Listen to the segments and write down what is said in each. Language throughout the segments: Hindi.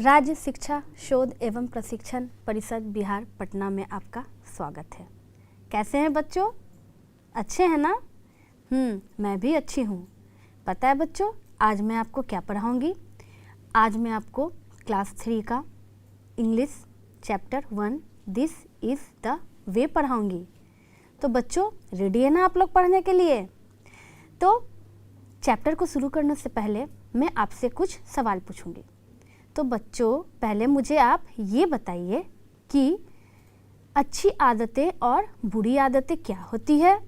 राज्य शिक्षा शोध एवं प्रशिक्षण परिषद बिहार पटना में आपका स्वागत है। कैसे हैं बच्चों? अच्छे हैं ना? मैं भी अच्छी हूँ। पता है बच्चों, आज मैं आपको क्या पढ़ाऊँगी? आज मैं आपको क्लास 3 का English chapter 1 this is the way पढ़ाऊँगी। तो बच्चों रेडी है ना आप लोग पढ़ने के लिए? तो चैप्टर को शुरू करने से पहले मैं आपसे कुछ सवाल पूछूंगी। तो बच्चों पहले मुझे आप ये बताइए कि अच्छी आदतें और बुरी आदतें क्या होती है?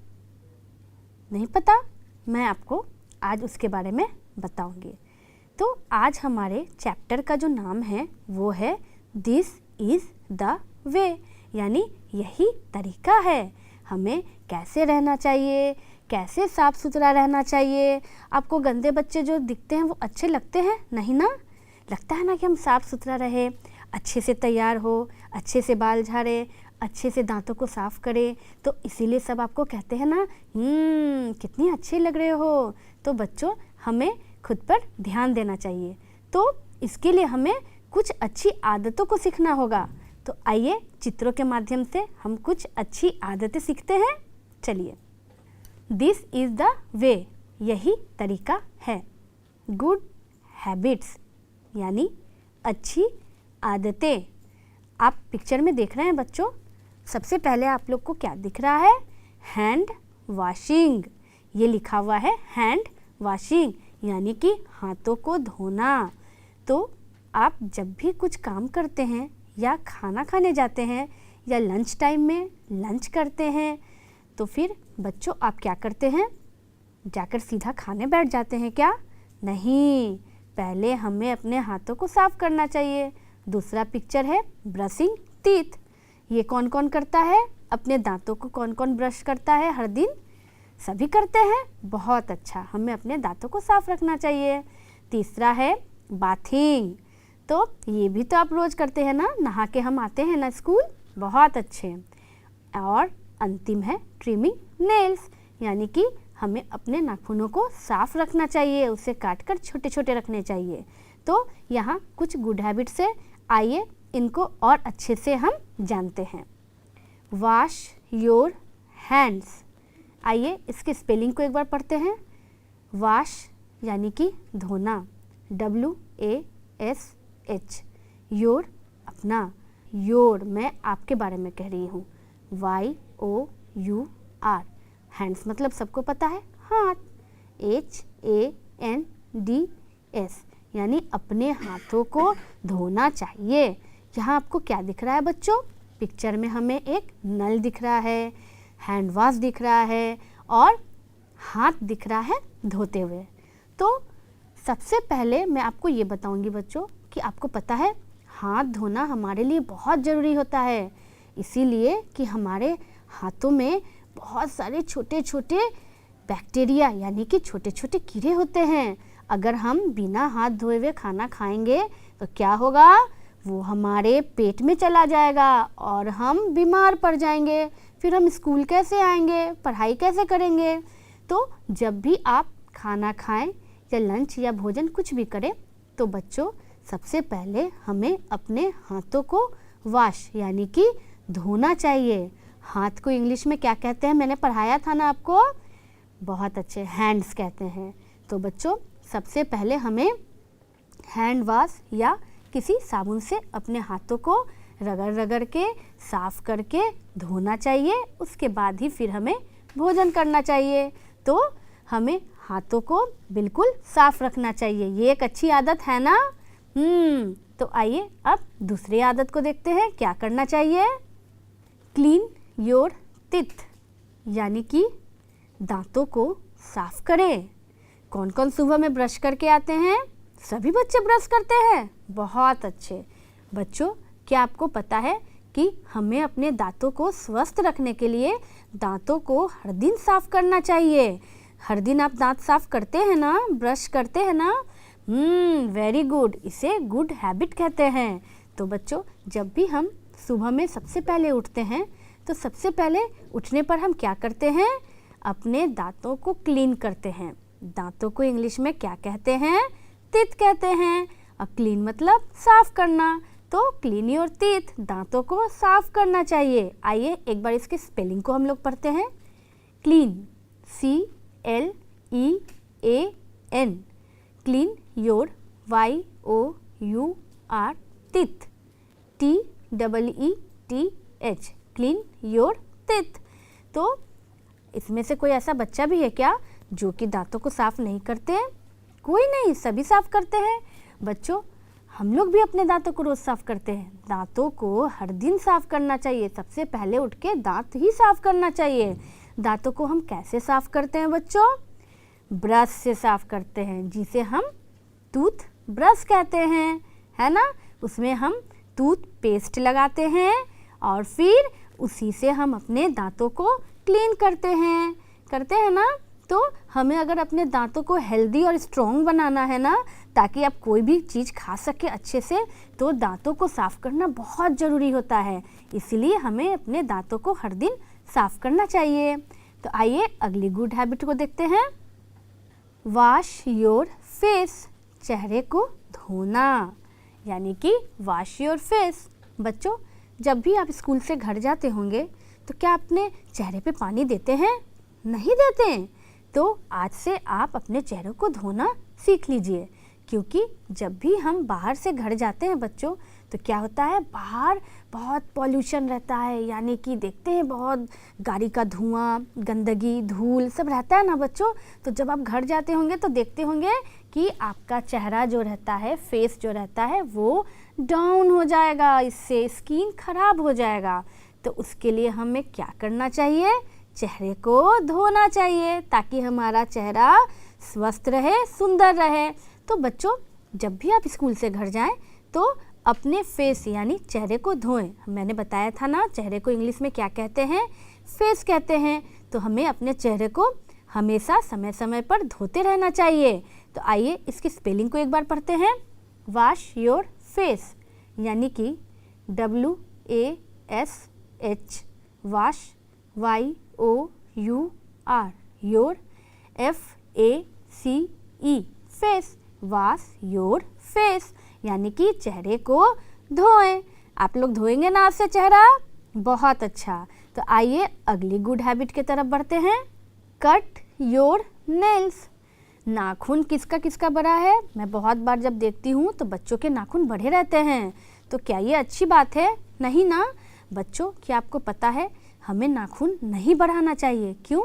नहीं पता? मैं आपको आज उसके बारे में बताऊंगी। तो आज हमारे चैप्टर का जो नाम है वो है दिस इज़ द वे, यानी यही तरीका है। हमें कैसे रहना चाहिए, कैसे साफ़ सुथरा रहना चाहिए। आपको गंदे बच्चे जो दिखते हैं वो अच्छे लगते हैं? नहीं ना? लगता है ना कि हम साफ़ सुथरा रहे, अच्छे से तैयार हो, अच्छे से बाल झाड़े, अच्छे से दांतों को साफ़ करें। तो इसीलिए सब आपको कहते हैं ना, कितनी अच्छे लग रहे हो। तो बच्चों हमें खुद पर ध्यान देना चाहिए। तो इसके लिए हमें कुछ अच्छी आदतों को सीखना होगा। तो आइए चित्रों के माध्यम से हम कुछ अच्छी आदतें सीखते हैं। चलिए, दिस इज़ द वे, यही तरीका है। गुड हैबिट्स यानी अच्छी आदतें। आप पिक्चर में देख रहे हैं बच्चों। सबसे पहले आप लोग को क्या दिख रहा है? Hand washing. ये लिखा हुआ है हैंड वॉशिंग, यानी कि हाथों को धोना। तो आप जब भी कुछ काम करते हैं या खाना खाने जाते हैं या लंच टाइम में लंच करते हैं, तो फिर बच्चों आप क्या करते हैं? जाकर सीधा खाने बैठ जाते हैं क्या? नहीं, पहले हमें अपने हाथों को साफ करना चाहिए। दूसरा पिक्चर है ब्रशिंग टीथ। ये कौन कौन करता है? अपने दांतों को कौन कौन ब्रश करता है हर दिन? सभी करते हैं। बहुत अच्छा, हमें अपने दांतों को साफ रखना चाहिए। तीसरा है बाथिंग। तो ये भी तो आप रोज़ करते हैं ना, नहा के हम आते हैं ना स्कूल। बहुत अच्छे। और अंतिम है ट्रिमिंग नेल्स, यानी कि हमें अपने नाखूनों को साफ रखना चाहिए, उसे काटकर छोटे छोटे रखने चाहिए। तो यहाँ कुछ गुड हैबिट्स है, आइए इनको और अच्छे से हम जानते हैं। Wash your hands. आइए इसके स्पेलिंग को एक बार पढ़ते हैं। वॉश यानी कि धोना, WASH। योर अपना, योर मैं आपके बारे में कह रही हूँ, YOUR। हैंड्स मतलब सबको पता है हाथ, HANDS, यानी अपने हाथों को धोना चाहिए। यहाँ आपको क्या दिख रहा है बच्चों? पिक्चर में हमें एक नल दिख रहा है, हैंड वॉश दिख रहा है और हाथ दिख रहा है धोते हुए। तो सबसे पहले मैं आपको ये बताऊंगी बच्चों कि आपको पता है हाथ धोना हमारे लिए बहुत ज़रूरी होता है। इसीलिए कि हमारे हाथों में बहुत सारे छोटे छोटे बैक्टीरिया यानी कि छोटे छोटे कीड़े होते हैं। अगर हम बिना हाथ धोए हुए खाना खाएंगे तो क्या होगा? वो हमारे पेट में चला जाएगा और हम बीमार पड़ जाएंगे। फिर हम स्कूल कैसे आएंगे, पढ़ाई कैसे करेंगे? तो जब भी आप खाना खाएं या लंच या भोजन कुछ भी करें, तो बच्चों सबसे पहले हमें अपने हाथों को वॉश यानी कि धोना चाहिए। हाथ को इंग्लिश में क्या कहते हैं? मैंने पढ़ाया था ना आपको। बहुत अच्छे, हैंड्स कहते हैं। तो बच्चों सबसे पहले हमें हैंड वॉश या किसी साबुन से अपने हाथों को रगड़ रगड़ के साफ करके धोना चाहिए। उसके बाद ही फिर हमें भोजन करना चाहिए। तो हमें हाथों को बिल्कुल साफ रखना चाहिए। ये एक अच्छी आदत है ना? तो आइए अब दूसरी आदत को देखते हैं। क्या करना चाहिए? क्लीन योर टीथ, यानी कि दांतों को साफ करें। कौन कौन सुबह में ब्रश करके आते हैं? सभी बच्चे ब्रश करते हैं। बहुत अच्छे। बच्चों क्या आपको पता है कि हमें अपने दांतों को स्वस्थ रखने के लिए दांतों को हर दिन साफ करना चाहिए? हर दिन आप दांत साफ करते हैं ना, ब्रश करते हैं ना? वेरी गुड, इसे गुड हैबिट कहते हैं। तो बच्चों जब भी हम सुबह में सबसे पहले उठते हैं तो सबसे पहले उठने पर हम क्या करते हैं? अपने दांतों को क्लीन करते हैं। दांतों को इंग्लिश में क्या कहते हैं? टीथ कहते हैं। और क्लीन मतलब साफ करना, तो क्लीन योर टीथ, दांतों को साफ करना चाहिए। आइए एक बार इसके स्पेलिंग को हम लोग पढ़ते हैं। Clean, CLEAN, clean your, YOUR, teeth, TEETH, clean your teeth. तो इसमें से कोई ऐसा बच्चा भी है क्या जो कि दांतों को साफ नहीं करते हैं? कोई नहीं, सभी साफ करते हैं। बच्चों, हम लोग भी अपने दांतों को रोज साफ करते हैं। दांतों को हर दिन साफ करना चाहिए। सबसे पहले उठ के दांत ही साफ करना चाहिए। दांतों को हम कैसे साफ करते हैं बच्चों? ब्रश से साफ करते हैं, जिसे हम टूथ ब्रश कहते हैं, है ना। उसमें हम टूथ पेस्ट लगाते हैं और फिर उसी से हम अपने दांतों को क्लीन करते हैं ना। तो हमें अगर अपने दांतों को हेल्दी और स्ट्रॉन्ग बनाना है ना, ताकि आप कोई भी चीज़ खा सके अच्छे से, तो दांतों को साफ़ करना बहुत ज़रूरी होता है। इसीलिए हमें अपने दांतों को हर दिन साफ़ करना चाहिए। तो आइए अगली गुड हैबिट को देखते हैं। वॉश योर फेस, चेहरे को धोना, यानी कि वॉश योर फेस। बच्चों, जब भी आप स्कूल से घर जाते होंगे तो क्या अपने चेहरे पे पानी देते हैं? नहीं देते हैं। तो आज से आप अपने चेहरे को धोना सीख लीजिए, क्योंकि जब भी हम बाहर से घर जाते हैं बच्चों, तो क्या होता है, बाहर बहुत पॉल्यूशन रहता है, यानी कि देखते हैं बहुत गाड़ी का धुआं, गंदगी, धूल सब रहता है ना बच्चों। तो जब आप घर जाते होंगे तो देखते होंगे कि आपका चेहरा जो रहता है, फेस जो रहता है, वो डाउन हो जाएगा, इससे स्किन खराब हो जाएगा। तो उसके लिए हमें क्या करना चाहिए? चेहरे को धोना चाहिए, ताकि हमारा चेहरा स्वस्थ रहे, सुंदर रहे। तो बच्चों, जब भी आप स्कूल से घर जाएं तो अपने फेस यानी चेहरे को धोएं। मैंने बताया था ना, चेहरे को इंग्लिश में क्या कहते हैं? फेस कहते हैं। तो हमें अपने चेहरे को हमेशा समय समय पर धोते रहना चाहिए। तो आइए इसकी स्पेलिंग को एक बार पढ़ते हैं। वॉश योर फेस, यानी कि WASH, wash, YOUR, your, FACE, face, wash your face, यानी कि चेहरे को धोएं। आप लोग धोएंगे ना आज से चेहरा? बहुत अच्छा। तो आइए अगली गुड हैबिट की तरफ बढ़ते हैं। कट योर नेल्स, नाखून किसका किसका बड़ा है? मैं बहुत बार जब देखती हूँ तो बच्चों के नाखून बढ़े रहते हैं। तो क्या ये अच्छी बात है? नहीं ना। बच्चों, क्या आपको पता है, हमें नाखून नहीं बढ़ाना चाहिए। क्यों?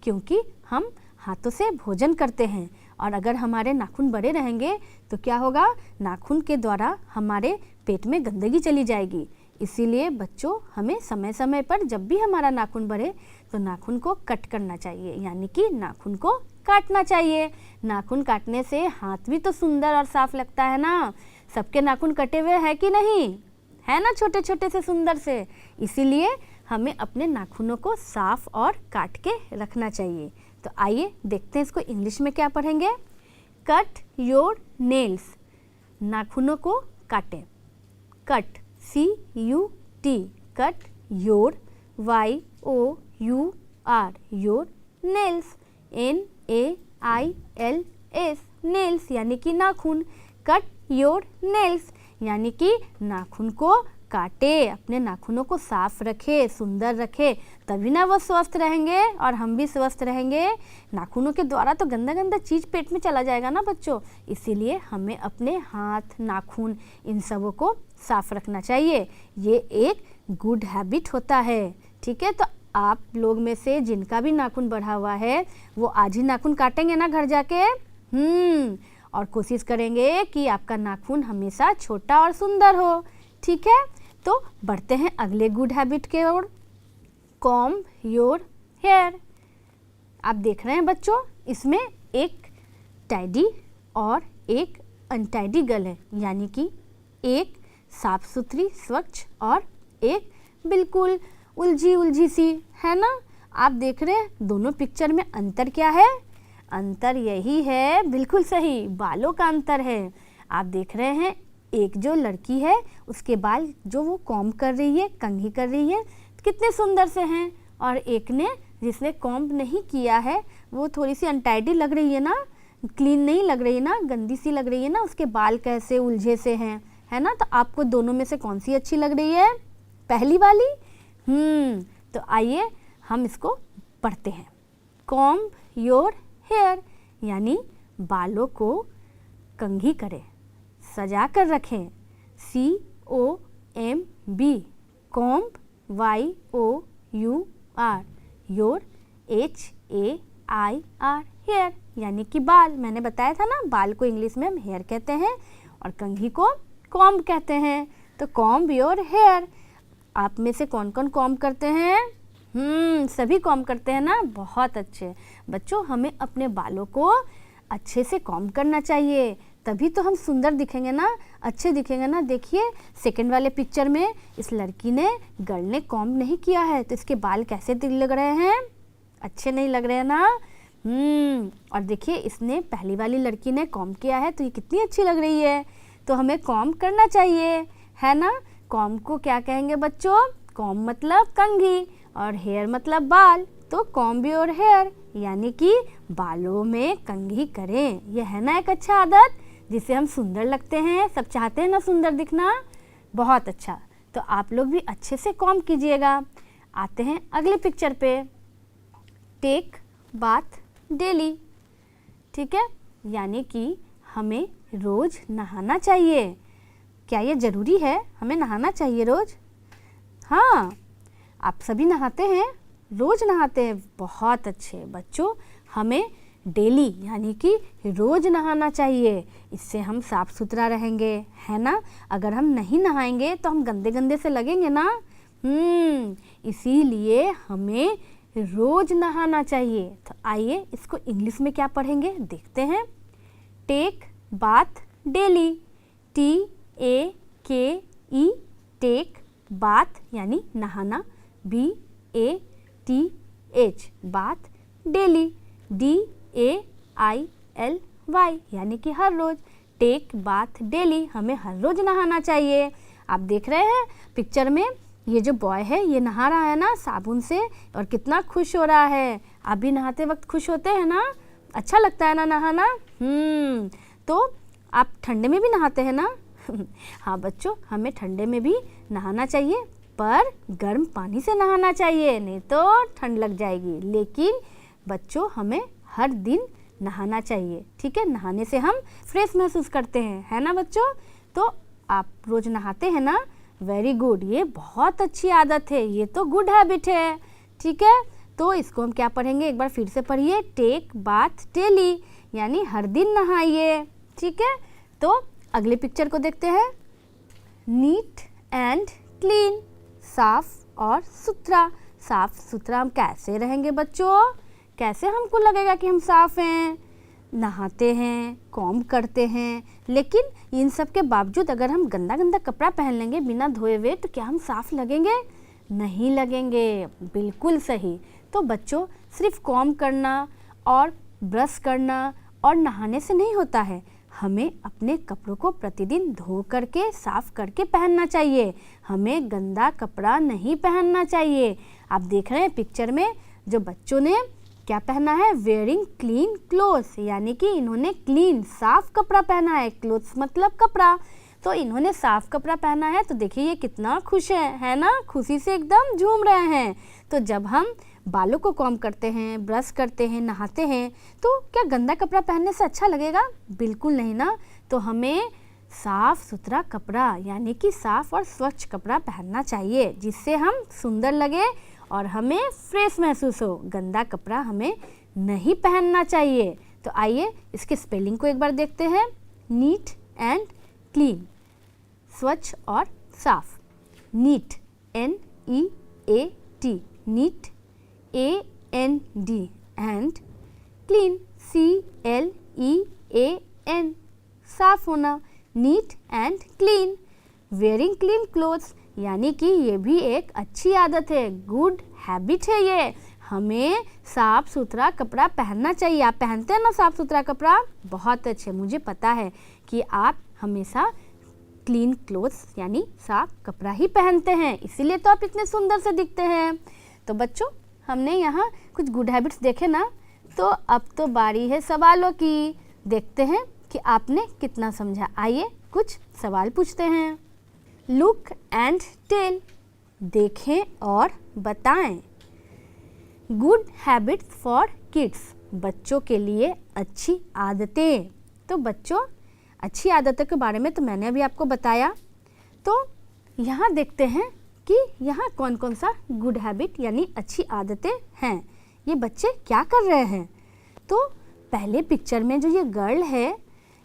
क्योंकि हम हाथों से भोजन करते हैं, और अगर हमारे नाखून बड़े रहेंगे तो क्या होगा, नाखून के द्वारा हमारे पेट में गंदगी चली जाएगी। इसीलिए बच्चों, हमें समय समय पर जब भी हमारा नाखून बढ़े तो नाखून को कट करना चाहिए, यानी कि नाखून को काटना चाहिए। नाखून काटने से हाथ भी तो सुंदर और साफ लगता है ना। सबके नाखून कटे हुए हैं कि नहीं? है ना, छोटे छोटे से सुंदर से। इसीलिए हमें अपने नाखूनों को साफ और काट के रखना चाहिए। तो आइए देखते हैं इसको इंग्लिश में क्या पढ़ेंगे। कट योर नेल्स, नाखूनों को काटें। Cut, CUT, cut, your, YOUR, your, nails, NAILS, nails, यानी कि नाखून। कट योर नेल्स, यानी कि नाखून को काटे, अपने नाखूनों को साफ रखे, सुंदर रखे, तभी ना वो स्वस्थ रहेंगे और हम भी स्वस्थ रहेंगे। नाखूनों के द्वारा तो गंदा गंदा चीज़ पेट में चला जाएगा ना बच्चों। इसीलिए हमें अपने हाथ, नाखून, इन सबों को साफ रखना चाहिए। ये एक गुड हैबिट होता है। ठीक है, तो आप लोग में से जिनका भी नाखून बढ़ा हुआ है वो आज ही नाखून काटेंगे ना घर जाके। और कोशिश करेंगे कि आपका नाखून हमेशा छोटा और सुंदर हो। ठीक है, तो बढ़ते हैं अगले गुड हैबिट के ओर। Comb your hair. आप देख रहे हैं बच्चों, इसमें एक टाइडी और एक अनटाइडी गर्ल है, यानी कि एक साफ सुथरी स्वच्छ और एक बिल्कुल उलझी उलझी सी, है ना। आप देख रहे हैं दोनों पिक्चर में अंतर क्या है? अंतर यही है, बिल्कुल सही, बालों का अंतर है। आप देख रहे हैं एक जो लड़की है उसके बाल जो वो कॉम्ब कर रही है, कंघी कर रही है, कितने सुंदर से हैं। और एक ने जिसने कॉम्ब नहीं किया है वो थोड़ी सी अनटाइडी लग रही है ना, क्लीन नहीं लग रही है ना, गंदी सी लग रही है ना, उसके बाल कैसे उलझे से हैं, है ना। तो आपको दोनों में से कौन सी अच्छी लग रही है? पहली वाली। तो आइए हम इसको पढ़ते हैं। कॉम्ब योर हेयर यानी बालों को कंघी करें, सजा कर रखें। COMB comb, YOUR your, HAIR hair यानी कि बाल। मैंने बताया था ना, बाल को इंग्लिश में हम हेयर कहते हैं और कंघी को कॉम्ब कहते हैं। तो कॉम्ब योर हेयर। आप में से कौन कौन कॉम्ब करते हैं? सभी कॉम्ब करते हैं ना, बहुत अच्छे। बच्चों, हमें अपने बालों को अच्छे से कॉम्ब करना चाहिए, तभी तो हम सुंदर दिखेंगे ना, अच्छे दिखेंगे ना। देखिए सेकंड वाले पिक्चर में इस लड़की ने, गर्ल ने कॉम्ब नहीं किया है, तो इसके बाल कैसे लग रहे हैं? अच्छे नहीं लग रहे हैं ना। और देखिए इसने, पहली वाली लड़की ने कॉम्ब किया है, तो ये कितनी अच्छी लग रही है। तो हमें कॉम्ब करना चाहिए, है ना। कॉम्ब को क्या कहेंगे बच्चों? कॉम्ब मतलब कंघी और हेयर मतलब बाल। तो कॉम्ब योर हेयर यानी कि बालों में कंघी करें। यह है ना एक अच्छा आदत जिससे हम सुंदर लगते हैं। सब चाहते हैं ना सुंदर दिखना, बहुत अच्छा। तो आप लोग भी अच्छे से कॉम्ब कीजिएगा। आते हैं अगले पिक्चर पे। टेक बाथ डेली, ठीक है, यानी कि हमें रोज नहाना चाहिए। क्या ये ज़रूरी है? हमें नहाना चाहिए रोज? हाँ, आप सभी नहाते हैं, रोज नहाते हैं, बहुत अच्छे। बच्चों, हमें डेली यानी कि रोज नहाना चाहिए, इससे हम साफ सुथरा रहेंगे, है ना। अगर हम नहीं नहाएंगे तो हम गंदे गंदे से लगेंगे ना। इसीलिए हमें रोज नहाना चाहिए। तो आइए इसको इंग्लिश में क्या पढ़ेंगे देखते हैं। Take bath daily, TAKE take, bath यानी नहाना, BATH बाथ, डेली DAILY यानी कि हर रोज। टेक बाथ डेली, हमें हर रोज नहाना चाहिए। आप देख रहे हैं पिक्चर में, ये जो बॉय है ये नहा रहा है ना साबुन से, और कितना खुश हो रहा है। आप भी नहाते वक्त खुश होते हैं ना? अच्छा लगता है ना नहाना? तो आप ठंडे में भी नहाते हैं ना? हाँ बच्चों, हमें ठंडे में भी नहाना चाहिए, पर गर्म पानी से नहाना चाहिए, नहीं तो ठंड लग जाएगी। लेकिन बच्चों, हमें हर दिन नहाना चाहिए, ठीक है। नहाने से हम फ्रेश महसूस करते हैं, है ना बच्चों। तो आप रोज नहाते हैं ना? वेरी गुड, ये बहुत अच्छी आदत है, ये तो गुड हैबिट है, ठीक है। तो इसको हम क्या पढ़ेंगे, एक बार फिर से पढ़िए। टेक बाथ डेली यानी हर दिन नहाइए, ठीक है। तो अगले पिक्चर को देखते हैं। नीट एंड क्लीन, साफ और सुथरा। साफ सुथरा हम कैसे रहेंगे बच्चों? कैसे हमको लगेगा कि हम साफ हैं? नहाते हैं, कॉम्ब करते हैं, लेकिन इन सब के बावजूद अगर हम गंदा गंदा कपड़ा पहन लेंगे बिना धोए हुए, तो क्या हम साफ लगेंगे? नहीं लगेंगे। बिल्कुल सही। तो बच्चों, सिर्फ कॉम्ब करना और ब्रश करना और नहाने से नहीं होता है, हमें अपने कपड़ों को प्रतिदिन धो करके साफ करके पहनना चाहिए। हमें गंदा कपड़ा नहीं पहनना चाहिए। आप देख रहे हैं पिक्चर में जो बच्चों ने क्या पहना है, वेयरिंग क्लीन क्लोथ्स, यानी कि इन्होंने क्लीन साफ कपड़ा पहना है। क्लोथ्स मतलब कपड़ा, तो इन्होंने साफ कपड़ा पहना है। तो देखिए ये कितना खुश है ना, खुशी से एकदम झूम रहे हैं। तो जब हम बालों को कॉम्ब करते हैं, ब्रश करते हैं, नहाते हैं, तो क्या गंदा कपड़ा पहनने से अच्छा लगेगा? बिल्कुल नहीं ना। तो हमें साफ सुथरा कपड़ा यानी कि साफ और स्वच्छ कपड़ा पहनना चाहिए, जिससे हम सुंदर लगे और हमें फ्रेश महसूस हो। गंदा कपड़ा हमें नहीं पहनना चाहिए। तो आइए इसके स्पेलिंग को एक बार देखते हैं। नीट एंड क्लीन, स्वच्छ और साफ। Neat, NEAT, neat, AND, and clean, CLEAN, साफ होना। Neat and clean. Wearing clean clothes यानी कि ये भी एक अच्छी आदत है, गुड हैबिट है ये। हमें साफ सुथरा कपड़ा पहनना चाहिए। आप पहनते हैं ना साफ सुथरा कपड़ा? बहुत अच्छे, मुझे पता है कि आप हमेशा क्लीन क्लोथ्स यानी साफ कपड़ा ही पहनते हैं, इसीलिए तो आप इतने सुंदर से दिखते हैं। तो बच्चों, हमने यहाँ कुछ गुड हैबिट्स देखे ना, तो अब तो बारी है सवालों की। देखते हैं कि आपने कितना समझा। आइए कुछ सवाल पूछते हैं। लुक एंड टेल, देखें और बताएं। गुड हैबिट्स फॉर किड्स, बच्चों के लिए अच्छी आदतें। तो बच्चों, अच्छी आदतों के बारे में तो मैंने अभी आपको बताया। तो यहाँ देखते हैं कि यहाँ कौन कौन सा गुड हैबिट यानी अच्छी आदतें हैं। ये बच्चे क्या कर रहे हैं? तो पहले पिक्चर में जो ये गर्ल है,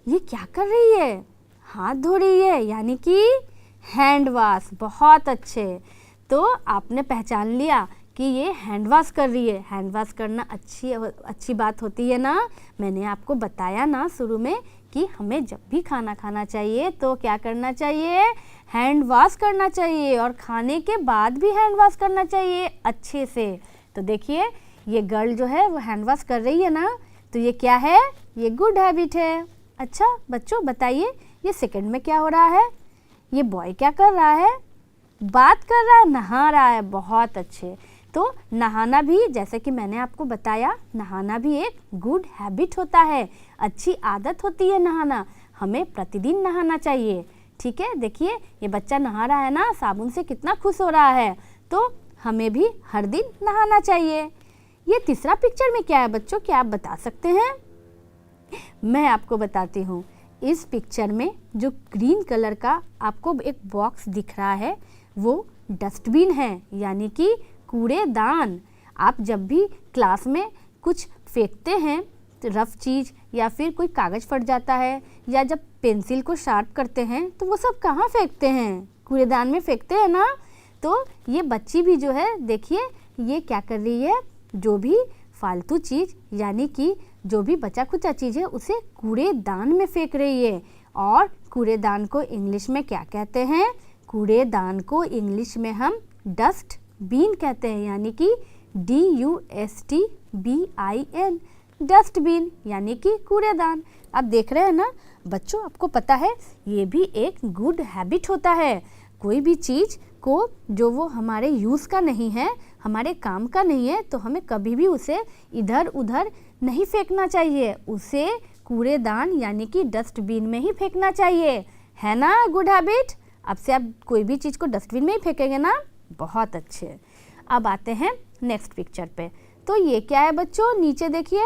ये क्या कर रही है? हाथ धो रही है, यानी कि हैंड वॉश। बहुत अच्छे। तो आपने पहचान लिया कि ये हैंड वॉश कर रही है। हैंड वॉश करना अच्छी बात होती है ना। मैंने आपको बताया ना शुरू में कि हमें जब भी खाना खाना चाहिए तो क्या करना चाहिए? हैंड वॉश करना चाहिए, और खाने के बाद भी हैंड वॉश करना चाहिए अच्छे से। तो देखिए, ये गर्ल जो है वो हैंड वॉश कर रही है ना, तो ये क्या है? ये गुड हैबिट है। अच्छा बच्चों, बताइए ये सेकंड में क्या हो रहा है? ये बॉय क्या कर रहा है? बात कर रहा है, नहा रहा है। बहुत अच्छे। तो नहाना भी, जैसे कि मैंने आपको बताया, नहाना भी एक गुड हैबिट होता है, अच्छी आदत होती है नहाना। हमें प्रतिदिन नहाना चाहिए। ठीक है, देखिए ये बच्चा नहा रहा है ना, साबुन से कितना खुश हो रहा है। तो हमें भी हर दिन नहाना चाहिए। ये तीसरा पिक्चर में क्या है बच्चों, क्या आप बता सकते हैं? मैं आपको बताती हूँ। इस पिक्चर में जो ग्रीन कलर का आपको एक बॉक्स दिख रहा है, वो डस्टबिन है, यानी कि कूड़ेदान। आप जब भी क्लास में कुछ फेंकते हैं, तो रफ चीज़ या फिर कोई कागज़ फट जाता है, या जब पेंसिल को शार्प करते हैं, तो वो सब कहाँ फेंकते हैं? कूड़ेदान में फेंकते हैं ना। तो ये बच्ची भी जो है, देखिए ये क्या कर रही है? जो भी फालतू चीज़ यानी कि जो भी बचा खुचा चीज़ है, उसे कूड़ेदान में फेंक रही है। और कूड़ेदान को इंग्लिश में क्या कहते हैं? कूड़ेदान को इंग्लिश में हम डस्टबिन कहते हैं, यानी कि DUSTBIN, डस्टबिन यानी कि कूड़ेदान। आप देख रहे हैं ना बच्चों, आपको पता है ये भी एक गुड हैबिट होता है। कोई भी चीज़ को जो वो हमारे यूज़ का नहीं है, हमारे काम का नहीं है, तो हमें कभी भी उसे इधर उधर नहीं फेंकना चाहिए। उसे कूड़ेदान यानी कि डस्टबिन में ही फेंकना चाहिए, है ना गुड हैबिट? अब से आप कोई भी चीज़ को डस्टबिन में ही फेंकेंगे ना। बहुत अच्छे। अब आते हैं नेक्स्ट पिक्चर पे। तो ये क्या है बच्चों? नीचे देखिए,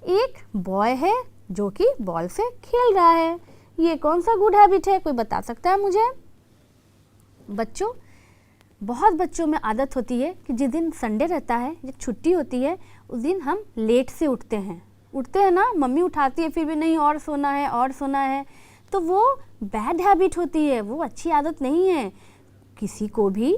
एक बॉय है जो कि बॉल से खेल रहा है। ये कौन सा गुड हैबिट है? कोई बता सकता है मुझे? बच्चों, बहुत बच्चों में आदत होती है कि जिस दिन संडे रहता है, जब छुट्टी होती है, उस दिन हम लेट से उठते हैं ना। मम्मी उठाती है, फिर भी नहीं, और सोना है और सोना है। तो वो बैड हैबिट होती है, वो अच्छी आदत नहीं है। किसी को भी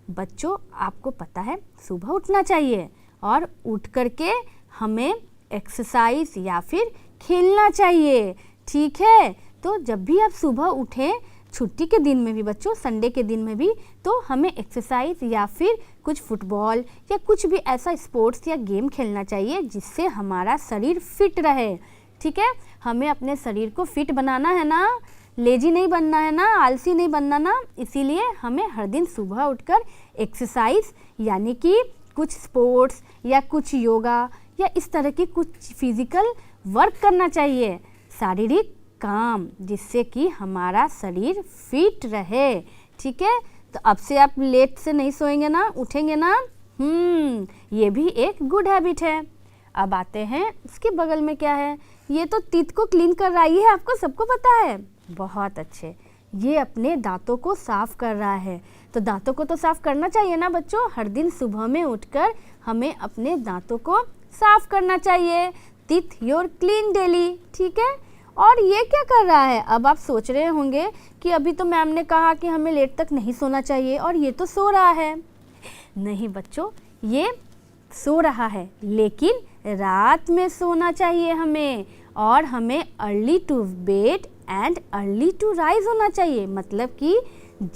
बच्चों, आपको पता है सुबह उठना चाहिए, और उठ करके हमें एक्सरसाइज या फिर खेलना चाहिए। ठीक है, तो जब भी आप सुबह उठें, छुट्टी के दिन में भी बच्चों, संडे के दिन में भी, तो हमें एक्सरसाइज या फिर कुछ फुटबॉल या कुछ भी ऐसा स्पोर्ट्स या गेम खेलना चाहिए जिससे हमारा शरीर फिट रहे। ठीक है, हमें अपने शरीर को फिट बनाना है ना, लेजी नहीं बनना है ना, आलसी नहीं बनना ना। इसीलिए हमें हर दिन सुबह उठकर एक्सरसाइज यानी कि कुछ स्पोर्ट्स या कुछ योगा या इस तरह की कुछ फिजिकल वर्क करना चाहिए, शारीरिक काम, जिससे कि हमारा शरीर फिट रहे। ठीक है, तो अब से आप लेट से नहीं सोएंगे ना, उठेंगे ना। ये भी एक गुड हैबिट है। अब आते हैं उसके बगल में क्या है? ये तो टीथ को क्लीन कर रही है, आपको सबको पता है। बहुत अच्छे। ये अपने दांतों को साफ कर रहा है। तो दांतों को तो साफ करना चाहिए ना बच्चों। हर दिन सुबह में उठकर हमें अपने दांतों को साफ करना चाहिए। Teeth your clean daily. ठीक है, और ये क्या कर रहा है? अब आप सोच रहे होंगे कि अभी तो मैम ने कहा कि हमें लेट तक नहीं सोना चाहिए, और ये तो सो रहा है। नहीं बच्चों, ये सो रहा है, लेकिन रात में सोना चाहिए हमें, और हमें early to bed and early to rise होना चाहिए। मतलब कि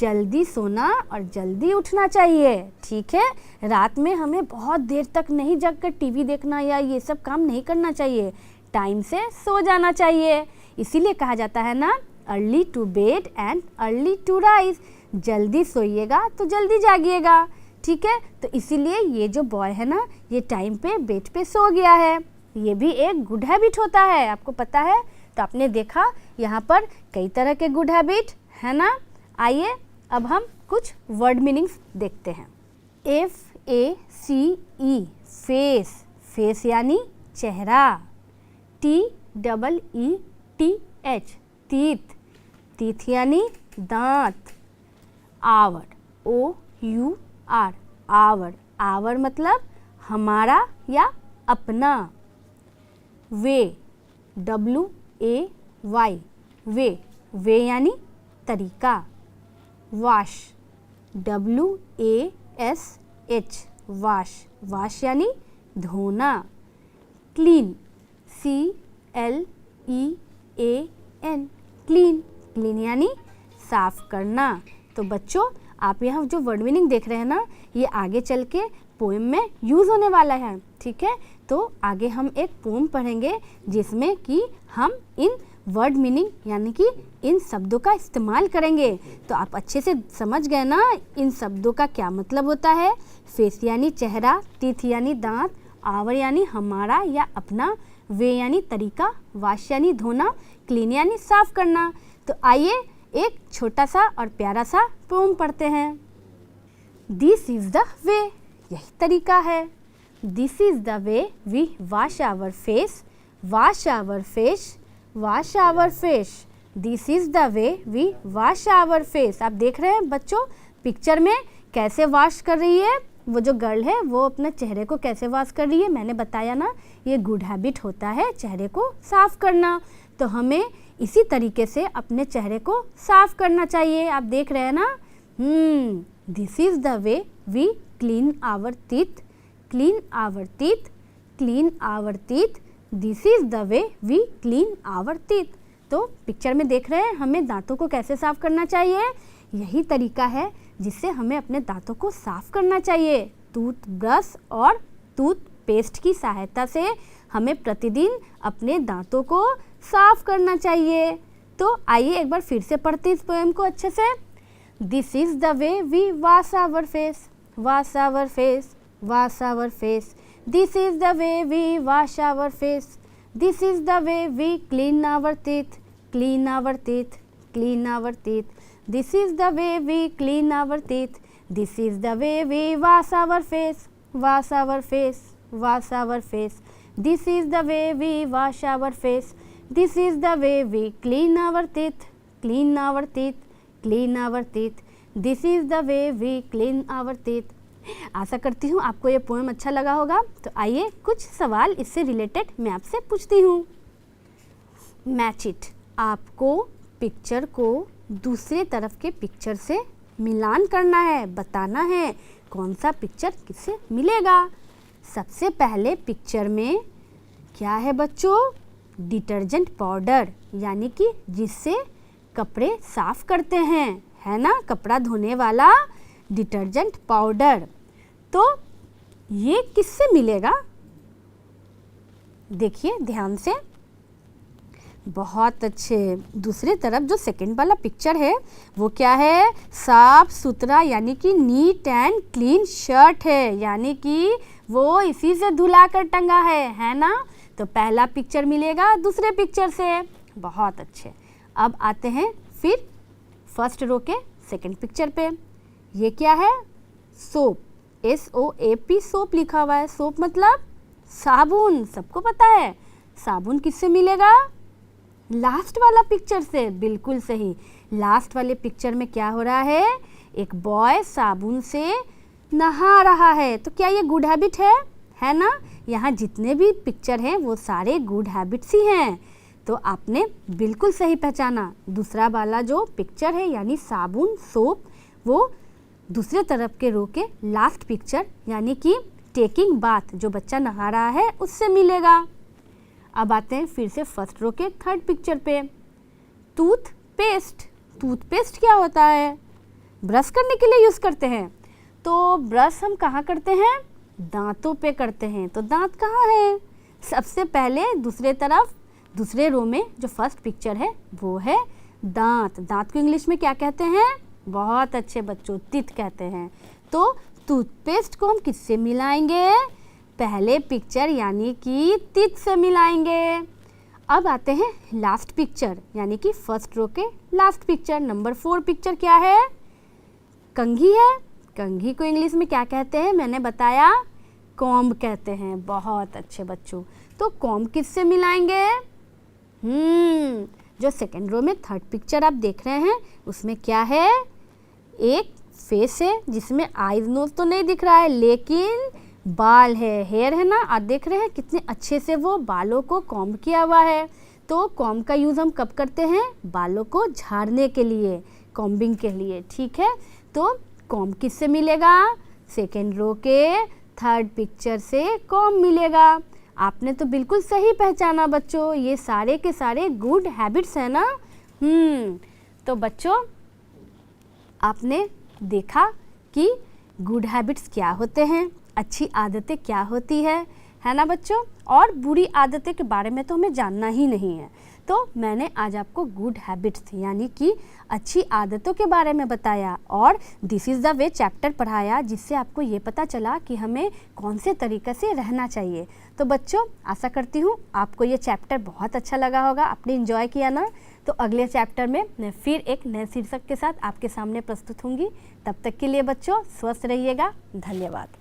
जल्दी सोना और जल्दी उठना चाहिए। ठीक है, रात में हमें बहुत देर तक नहीं जग कर टीवी देखना या ये सब काम नहीं करना चाहिए, टाइम से सो जाना चाहिए। इसीलिए कहा जाता है ना, early to bed and early to rise. जल्दी सोइएगा तो जल्दी जागिएगा। ठीक है, तो इसीलिए ये जो बॉय है ना, ये टाइम पे बेड पे सो गया है। ये भी एक गुड हैबिट होता है, आपको पता है। तो आपने देखा यहाँ पर कई तरह के गुड हैबिट है ना। आइए अब हम कुछ वर्ड मीनिंग्स देखते हैं। FACE फेस, फेस यानी चेहरा। TEETH तीत, तीत यानी दांत। आवर, OUR आवर, आवर मतलब हमारा या अपना। वे, WAY वे, वे यानी तरीका। वॉश, WASH वॉश, वॉश यानी धोना। क्लीन, CLEAN क्लीन, क्लीन यानी साफ करना। तो बच्चों आप यहाँ जो वर्ड मीनिंग देख रहे हैं ना, ये आगे चल के पोएम में यूज़ होने वाला है, ठीक है। तो आगे हम एक पोएम पढ़ेंगे जिसमें कि हम इन वर्ड मीनिंग यानी कि इन शब्दों का इस्तेमाल करेंगे। तो आप अच्छे से समझ गए ना इन शब्दों का क्या मतलब होता है। फेस यानी चेहरा, टीथ यानी दांत, आवर यानी हमारा या अपना, वे यानी तरीका, वॉश यानी धोना, क्लीन यानी साफ करना। तो आइए एक छोटा सा और प्यारा सा पोएम पढ़ते हैं। दिस इज द वे, यही तरीका है। This is the way we wash our face, wash our face, wash our face. This is the way we wash our face. आप देख रहे हैं बच्चों पिक्चर में कैसे वॉश कर रही है वो जो गर्ल है, वो अपने चेहरे को कैसे वॉश कर रही है। मैंने बताया ना ये गुड हैबिट होता है चेहरे को साफ करना। तो हमें इसी तरीके से अपने चेहरे को साफ करना चाहिए। आप देख रहे हैं ना। This is the way we clean our teeth, clean our teeth, clean our teeth. This is the way we clean our teeth. तो पिक्चर में देख रहे हैं हमें दांतों को कैसे साफ करना चाहिए। यही तरीका है जिससे हमें अपने दांतों को साफ करना चाहिए। टूथब्रश और टूथपेस्ट की सहायता से हमें प्रतिदिन अपने दांतों को साफ करना चाहिए। तो आइए एक बार फिर से पढ़ते इस पोएम को अच्छे से। This is the way we wash our face, wash our face, wash our face. This is the way we wash our face, this is the way we clean our teeth, clean our teeth, clean our teeth. This is the way we clean our teeth, this is the way we wash our face, wash our face, wash our face. This is the way we wash our face, this is the way we clean our teeth, clean our teeth, clean our teeth. This is the way we clean our teeth. आशा करती हूँ आपको ये पोएम अच्छा लगा होगा। तो आइए कुछ सवाल इससे रिलेटेड मैं आपसे पूछती हूँ। मैच इट, आपको पिक्चर को दूसरे तरफ के पिक्चर से मिलान करना है, बताना है कौन सा पिक्चर किससे मिलेगा। सबसे पहले पिक्चर में क्या है बच्चों, डिटर्जेंट पाउडर, यानी कि जिससे कपड़े साफ करते हैं, है ना, कपड़ा धोने वाला डिटर्जेंट पाउडर। तो ये किससे मिलेगा, देखिए ध्यान से। बहुत अच्छे। दूसरी तरफ जो सेकंड वाला पिक्चर है वो क्या है, साफ सुथरा यानी कि नीट एंड क्लीन शर्ट है, यानी कि वो इसी से धुला कर टंगा है ना। तो पहला पिक्चर मिलेगा दूसरे पिक्चर से। बहुत अच्छे। अब आते हैं फिर फर्स्ट रो के सेकंड पिक्चर पे। ये क्या है, सोप, SOAP सोप लिखा हुआ है। सोप मतलब साबुन, सबको पता है। साबुन किससे मिलेगा, लास्ट वाला पिक्चर से। बिल्कुल सही। लास्ट वाले पिक्चर में क्या हो रहा है, एक बॉय साबुन से नहा रहा है। तो क्या ये गुड हैबिट है ना। यहाँ जितने भी पिक्चर हैं वो सारे गुड हैबिट्स ही हैं। तो आपने बिल्कुल सही पहचाना। दूसरा वाला जो पिक्चर है यानी साबुन, सोप, वो दूसरे तरफ के रो के लास्ट पिक्चर यानी कि टेकिंग बाथ, जो बच्चा नहा रहा है उससे मिलेगा। अब आते हैं फिर से फर्स्ट रो के थर्ड पिक्चर पे। टूथपेस्ट, टूथपेस्ट क्या होता है, ब्रश करने के लिए यूज़ करते हैं। तो ब्रश हम कहाँ करते हैं, दांतों पे करते हैं। तो दांत कहाँ है, सबसे पहले दूसरे तरफ दूसरे रो में जो फर्स्ट पिक्चर है वो है दांत। दांत को इंग्लिश में क्या कहते हैं, बहुत अच्छे बच्चों, टीथ कहते हैं। तो टूथपेस्ट को हम किससे मिलाएंगे, पहले पिक्चर यानी कि टीथ से मिलाएंगे। अब आते हैं लास्ट पिक्चर, यानी कि फर्स्ट रो के लास्ट पिक्चर। नंबर 4 पिक्चर क्या है? कंघी है। कंघी को इंग्लिश में क्या कहते हैं? मैंने बताया कॉम्ब कहते हैं। बहुत अच्छे बच्चों। तो कॉम्ब किससे मिलाएंगे? जो सेकेंड रो में थर्ड पिक्चर आप देख रहे हैं उसमें क्या है? एक फेस है जिसमें आईज नोज तो नहीं दिख रहा है, लेकिन बाल है, हेयर है ना। आप देख रहे हैं कितने अच्छे से वो बालों को कॉम्ब किया हुआ है। तो कॉम्ब का यूज़ हम कब करते हैं? बालों को झाड़ने के लिए, कॉम्बिंग के लिए, ठीक है। तो कॉम्ब किससे मिलेगा? सेकेंड रो के थर्ड पिक्चर से कॉम्ब मिलेगा। आपने तो बिल्कुल सही पहचाना बच्चों, ये सारे के सारे गुड हैबिट्स हैं ना। तो बच्चों आपने देखा कि गुड हैबिट्स क्या होते हैं, अच्छी आदतें क्या होती है ना बच्चों। और बुरी आदतें के बारे में तो हमें जानना ही नहीं है। तो मैंने आज आपको गुड हैबिट्स यानी कि अच्छी आदतों के बारे में बताया और this is the way chapter पढ़ाया, जिससे आपको ये पता चला कि हमें कौन से तरीके से रहना चाहिए। तो बच्चों आशा करती हूँ आपको ये चैप्टर बहुत अच्छा लगा होगा, आपने एंजॉय किया ना। तो अगले चैप्टर में मैं फिर एक नए शीर्षक के साथ आपके सामने प्रस्तुत होंगी। तब तक के लिए बच्चों स्वस्थ रहिएगा। धन्यवाद।